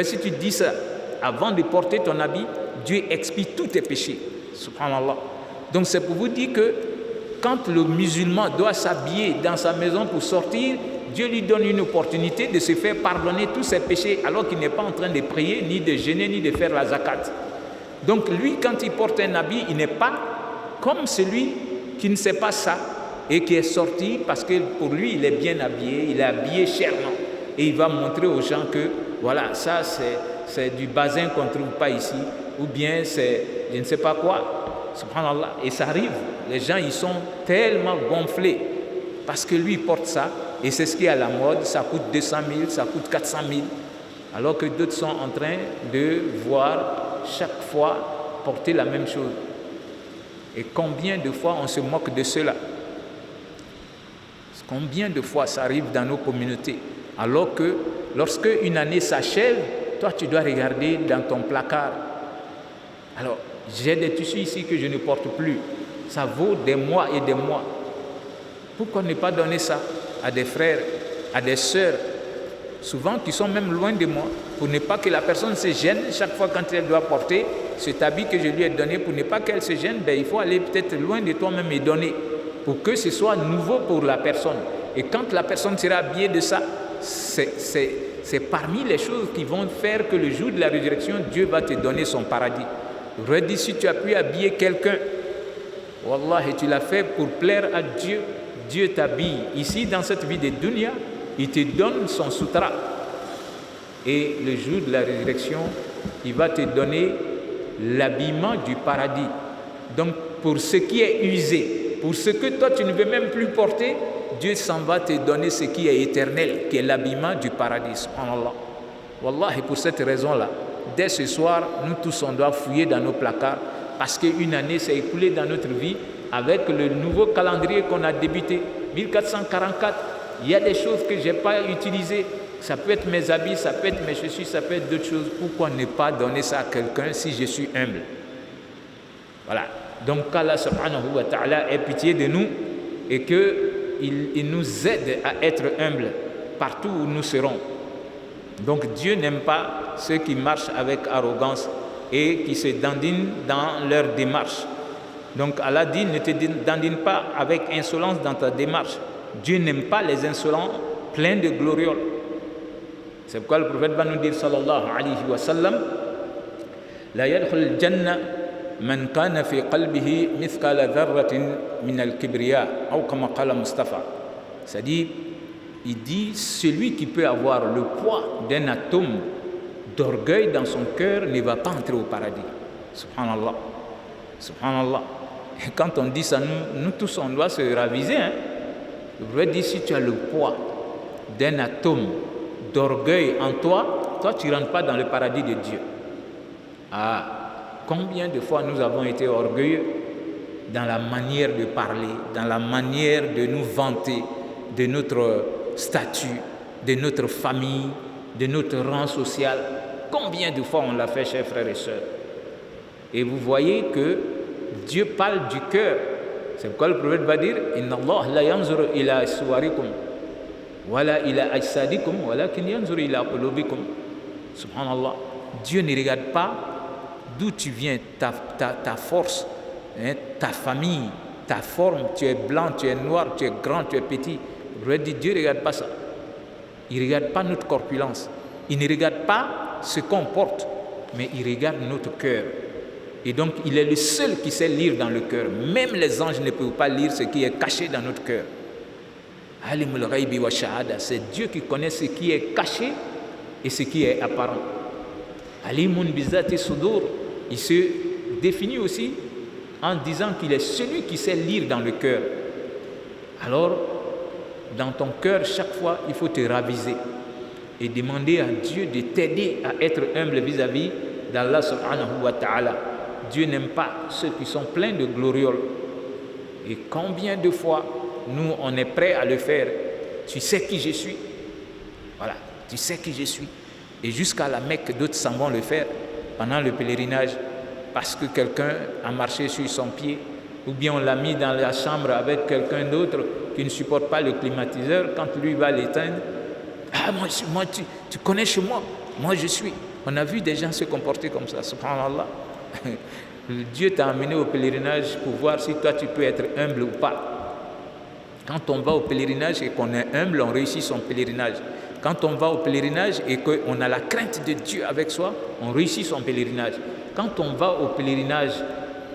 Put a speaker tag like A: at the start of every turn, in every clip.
A: Si tu dis ça avant de porter ton habit, Dieu expie tous tes péchés. Subhanallah. Donc c'est pour vous dire que quand le musulman doit s'habiller dans sa maison pour sortir, Dieu lui donne une opportunité de se faire pardonner tous ses péchés alors qu'il n'est pas en train de prier, ni de jeûner, ni de faire la zakat. Donc lui, quand il porte un habit, il n'est pas comme celui qui ne sait pas ça et qui est sorti parce que pour lui, il est bien habillé, il est habillé chèrement. Et il va montrer aux gens que, voilà, ça c'est du basin qu'on ne trouve pas ici, ou bien c'est je ne sais pas quoi. Subhanallah. Et ça arrive, les gens ils sont tellement gonflés parce que lui il porte ça et c'est ce qui est à la mode, ça coûte 200 000, ça coûte 400 000, alors que d'autres sont en train de voir chaque fois porter la même chose. Et combien de fois on se moque de cela? Combien de fois ça arrive dans nos communautés? Alors que lorsque une année s'achève, toi tu dois regarder dans ton placard. Alors, j'ai des tissus ici que je ne porte plus. Ça vaut des mois et des mois. Pourquoi ne pas donner ça à des frères, à des sœurs, souvent qui sont même loin de moi, pour ne pas que la personne se gêne chaque fois quand elle doit porter cet habit que je lui ai donné, pour ne pas qu'elle se gêne, il faut aller peut-être loin de toi-même et donner, pour que ce soit nouveau pour la personne. Et quand la personne sera habillée de ça, c'est parmi les choses qui vont faire que le jour de la résurrection, Dieu va te donner son paradis. Redis, si tu as pu habiller quelqu'un, Wallah, et tu l'as fait pour plaire à Dieu, Dieu t'habille. Ici, dans cette vie de dunya, il te donne son sutra. Et le jour de la résurrection, il va te donner l'habillement du paradis. Donc, pour ce qui est usé, pour ce que toi tu ne veux même plus porter, Dieu s'en va te donner ce qui est éternel, qui est l'habillement du paradis. Subhanallah. Wallah, et pour cette raison-là, dès ce soir, nous tous, on doit fouiller dans nos placards parce qu'une année s'est écoulée dans notre vie avec le nouveau calendrier qu'on a débuté, 1444. Il y a des choses que je n'ai pas utilisées. Ça peut être mes habits, ça peut être mes chaussures, ça peut être d'autres choses. Pourquoi ne pas donner ça à quelqu'un si je suis humble? Voilà. Donc qu'Allah subhanahu wa ta'ala ait pitié de nous et qu'il nous aide à être humbles partout où nous serons. Donc Dieu n'aime pas ceux qui marchent avec arrogance et qui se dandinent dans leur démarche. Donc Allah dit, ne te dandine pas avec insolence dans ta démarche. Dieu n'aime pas les insolents pleins de glorioles. C'est pourquoi le prophète va nous dire sallallahu alayhi wa sallam, la yadkhul al-jannah man kana fi qalbihi mithqala dharratin min al-kibriya ou kama qala Mustafa. C'est-à-dire, il dit, celui qui peut avoir le poids d'un atome d'orgueil dans son cœur ne va pas entrer au paradis. Subhanallah. Subhanallah. Et quand on dit ça, nous tous, on doit se raviser. Le prophète dit, si tu as le poids d'un atome d'orgueil en toi, toi, tu ne rentres pas dans le paradis de Dieu. Ah, combien de fois nous avons été orgueilleux dans la manière de parler, dans la manière de nous vanter de notre statut, de notre famille, de notre rang social. Combien de fois on l'a fait, chers frères et sœurs? Et vous voyez que Dieu parle du cœur. C'est pourquoi le prophète va dire, Inna Allah la yanzuru ila suwarikum wala ila ajsadikum walakin yanzuru ila qulubikum. Subhanallah. Dieu ne regarde pas d'où tu viens, ta force, ta famille, ta forme, tu es blanc, tu es noir, tu es grand, tu es petit. Le prophète dit, Dieu ne regarde pas ça. Il ne regarde pas notre corpulence. Il ne regarde pas ce qu'on porte, mais il regarde notre cœur. Et donc, il est le seul qui sait lire dans le cœur. Même les anges ne peuvent pas lire ce qui est caché dans notre cœur. Alimul ghaibi wa shahada, c'est Dieu qui connaît ce qui est caché et ce qui est apparent. Alimun bizati sudur, il se définit aussi en disant qu'il est celui qui sait lire dans le cœur. Alors, dans ton cœur, chaque fois, il faut te raviser et demander à Dieu de t'aider à être humble vis-à-vis d'Allah subhanahu wa ta'ala. Dieu n'aime pas ceux qui sont pleins de glorioles. Et combien de fois, nous, on est prêt à le faire. Tu sais qui je suis. Voilà, tu sais qui je suis. Et jusqu'à la Mecque, d'autres s'en vont le faire pendant le pèlerinage parce que quelqu'un a marché sur son pied ou bien on l'a mis dans la chambre avec quelqu'un d'autre qui ne supporte pas le climatiseur. Quand lui va l'éteindre, ah, moi tu connais chez moi, moi je suis. On a vu des gens se comporter comme ça, subhanallah. Dieu t'a amené au pèlerinage pour voir si toi tu peux être humble ou pas. Quand on va au pèlerinage et qu'on est humble, on réussit son pèlerinage. Quand on va au pèlerinage et qu'on a la crainte de Dieu avec soi, on réussit son pèlerinage. Quand on va au pèlerinage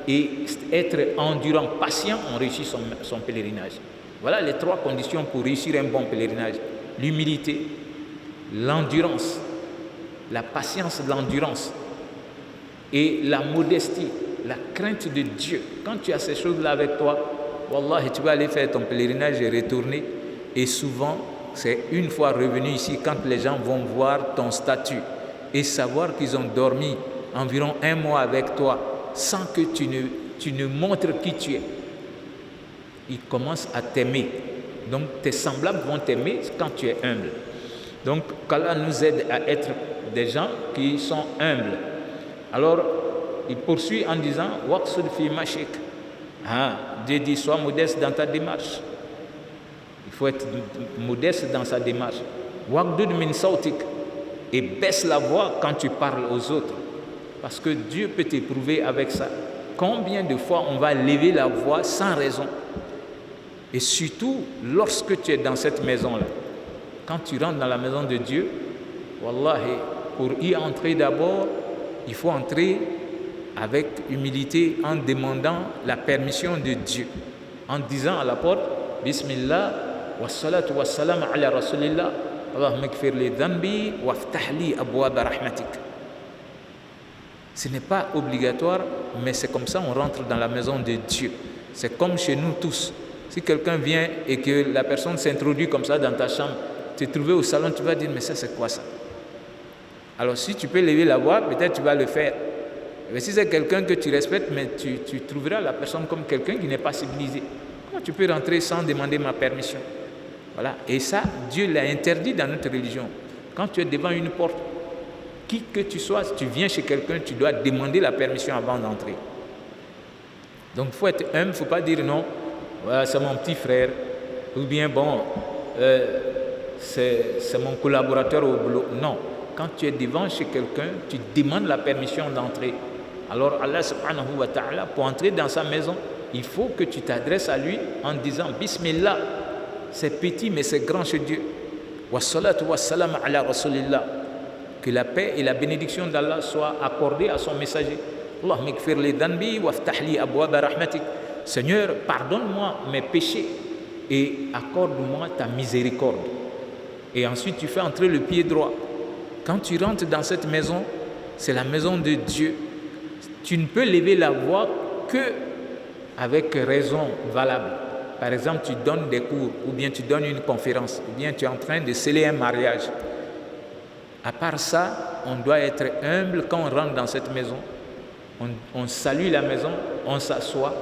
A: et être endurant, patient, on réussit son pèlerinage. Voilà les 3 conditions pour réussir un bon pèlerinage. L'humilité, l'endurance, la patience, l'endurance et la modestie, la crainte de Dieu. Quand tu as ces choses-là avec toi, Wallah, tu vas aller faire ton pèlerinage et retourner. Et souvent, c'est une fois revenu ici, quand les gens vont voir ton statut et savoir qu'ils ont dormi environ 1 mois avec toi sans que tu ne montres qui tu es. Ils commencent à t'aimer. Donc, tes semblables vont t'aimer quand tu es humble. Donc, qu'Allah nous aide à être des gens qui sont humbles. Alors, il poursuit en disant « Waqsud fi mashik ». Dieu dit « Sois modeste dans ta démarche ». Il faut être modeste dans sa démarche. « Waqdud min sawtik » et baisse la voix quand tu parles aux autres. Parce que Dieu peut t'éprouver avec ça. Combien de fois on va lever la voix sans raison? Et surtout, lorsque tu es dans cette maison-là, quand tu rentres dans la maison de Dieu, Wallahi, pour y entrer d'abord, il faut entrer avec humilité en demandant la permission de Dieu, en disant à la porte Bismillah, wassalatu wassalam ala rasulillah, Allahumma kfir li dhanbi waftah li abwaba rahmatik. Ce n'est pas obligatoire, mais c'est comme ça on rentre dans la maison de Dieu. C'est comme chez nous tous. Si quelqu'un vient et que la personne s'introduit comme ça dans ta chambre, tu es trouvé au salon, tu vas dire mais ça c'est quoi ça? Alors si tu peux lever la voix, peut-être tu vas le faire. Mais si c'est quelqu'un que tu respectes, mais tu trouveras la personne comme quelqu'un qui n'est pas civilisé. Comment tu peux rentrer sans demander ma permission? Voilà. Et ça, Dieu l'a interdit dans notre religion. Quand tu es devant une porte, qui que tu sois, si tu viens chez quelqu'un, tu dois demander la permission avant d'entrer. Donc il faut être humble, il ne faut pas dire non, voilà, c'est mon petit frère, ou bien bon, c'est mon collaborateur au boulot. Non. Quand tu es devant chez quelqu'un, tu demandes la permission d'entrer. Alors Allah subhanahu wa ta'ala, pour entrer dans sa maison, il faut que tu t'adresses à lui en disant Bismillah, c'est petit mais c'est grand chez Dieu. Wassalatu wassalam ala rasulillah. Que la paix et la bénédiction d'Allah soient accordées à son messager. Allahumma kfir li dhanbi waftah li abwaba rahmatik. Seigneur, pardonne-moi mes péchés et accorde-moi ta miséricorde. Et ensuite tu fais entrer le pied droit. Quand tu rentres dans cette maison, c'est la maison de Dieu. Tu ne peux lever la voix que avec raison valable. Par exemple, tu donnes des cours, ou bien tu donnes une conférence, ou bien tu es en train de sceller un mariage. À part ça, on doit être humble quand on rentre dans cette maison. On salue la maison, on s'assoit.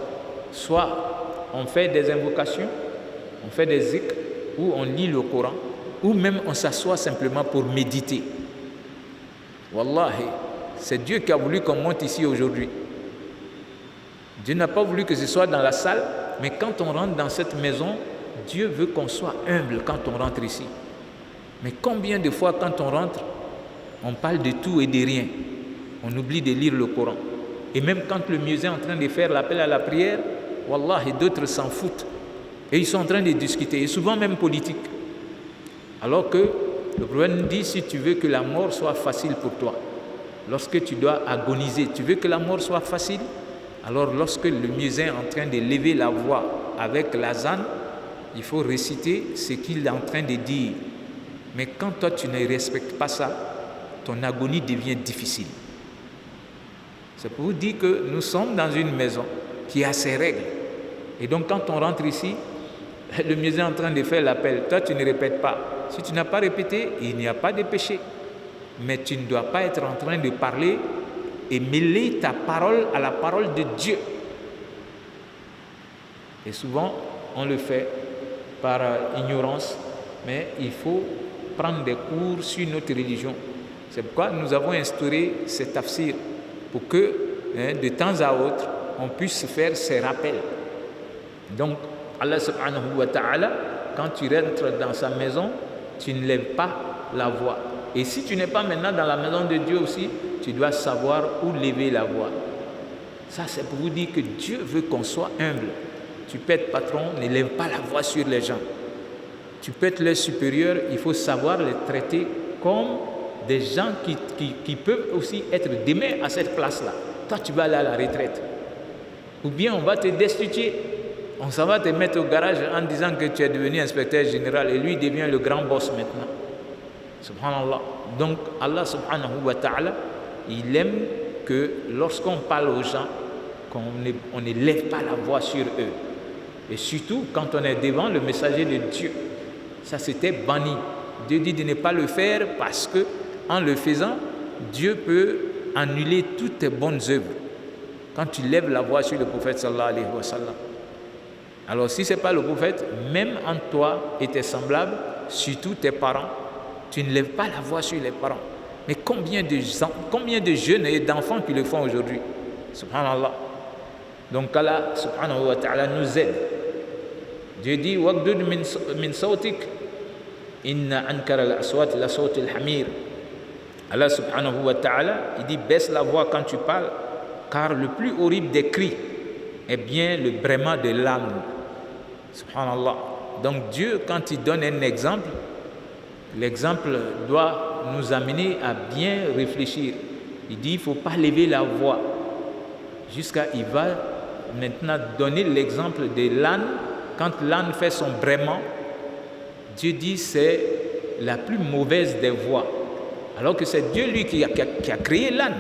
A: Soit on fait des invocations, on fait des zikrs, ou on lit le Coran, ou même on s'assoit simplement pour méditer. Wallahi, c'est Dieu qui a voulu qu'on monte ici aujourd'hui. Dieu n'a pas voulu que ce soit dans la salle, mais quand on rentre dans cette maison, Dieu veut qu'on soit humble quand on rentre ici. Mais combien de fois quand on rentre, on parle de tout et de rien. On oublie de lire le Coran. Et même quand le musée est en train de faire l'appel à la prière, Wallahi, d'autres s'en foutent. Et ils sont en train de discuter, et souvent même politique. Alors que le prophète dit, si tu veux que la mort soit facile pour toi, lorsque tu dois agoniser, tu veux que la mort soit facile, alors lorsque le muezzin est en train de lever la voix avec l'azan, il faut réciter ce qu'il est en train de dire. Mais quand toi tu ne respectes pas ça, ton agonie devient difficile. C'est pour vous dire que nous sommes dans une maison qui a ses règles. Et donc quand on rentre ici, le muezzin est en train de faire l'appel, toi tu ne répètes pas. Si tu n'as pas répété, il n'y a pas de péché. Mais tu ne dois pas être en train de parler et mêler ta parole à la parole de Dieu. Et souvent, on le fait par ignorance, mais il faut prendre des cours sur notre religion. C'est pourquoi nous avons instauré cet tafsir pour que, de temps à autre, on puisse faire ces rappels. Donc, Allah subhanahu wa ta'ala, quand tu rentres dans sa maison, tu ne lèves pas la voix. Et si tu n'es pas maintenant dans la maison de Dieu aussi, tu dois savoir où lever la voix. Ça, c'est pour vous dire que Dieu veut qu'on soit humble. Tu peux être patron, ne lève pas la voix sur les gens. Tu peux être leur supérieur, il faut savoir les traiter comme des gens qui peuvent aussi être demain à cette place-là. Toi, tu vas aller à la retraite. Ou bien on va te destituer. On s'en va te mettre au garage en disant que tu es devenu inspecteur général et lui devient le grand boss maintenant. Subhanallah. Donc Allah subhanahu wa ta'ala, il aime que lorsqu'on parle aux gens, qu'on ne lève pas la voix sur eux. Et surtout quand on est devant le messager de Dieu. Ça c'était banni. Dieu dit de ne pas le faire parce que en le faisant, Dieu peut annuler toutes tes bonnes œuvres. Quand tu lèves la voix sur le prophète sallallahu alayhi wa sallam. Alors si ce n'est pas le prophète, même entre toi et tes semblables, surtout tes parents, tu ne lèves pas la voix sur les parents. Mais combien de jeunes et d'enfants qui le font aujourd'hui? Subhanallah. Donc Allah subhanahu wa ta'ala nous aide. Dieu dit waqdud min sawtik inna ankara al-aswat la sawt al-hamir. Allah subhanahu wa ta'ala, il dit baisse la voix quand tu parles, car le plus horrible des cris est bien le braiement de l'âme. Subhanallah. Donc Dieu, quand il donne un exemple, l'exemple doit nous amener à bien réfléchir. Il dit il ne faut pas lever la voix. Il va maintenant donner l'exemple de l'âne. Quand l'âne fait son braiement, Dieu dit c'est la plus mauvaise des voix. Alors que c'est Dieu lui qui a créé l'âne.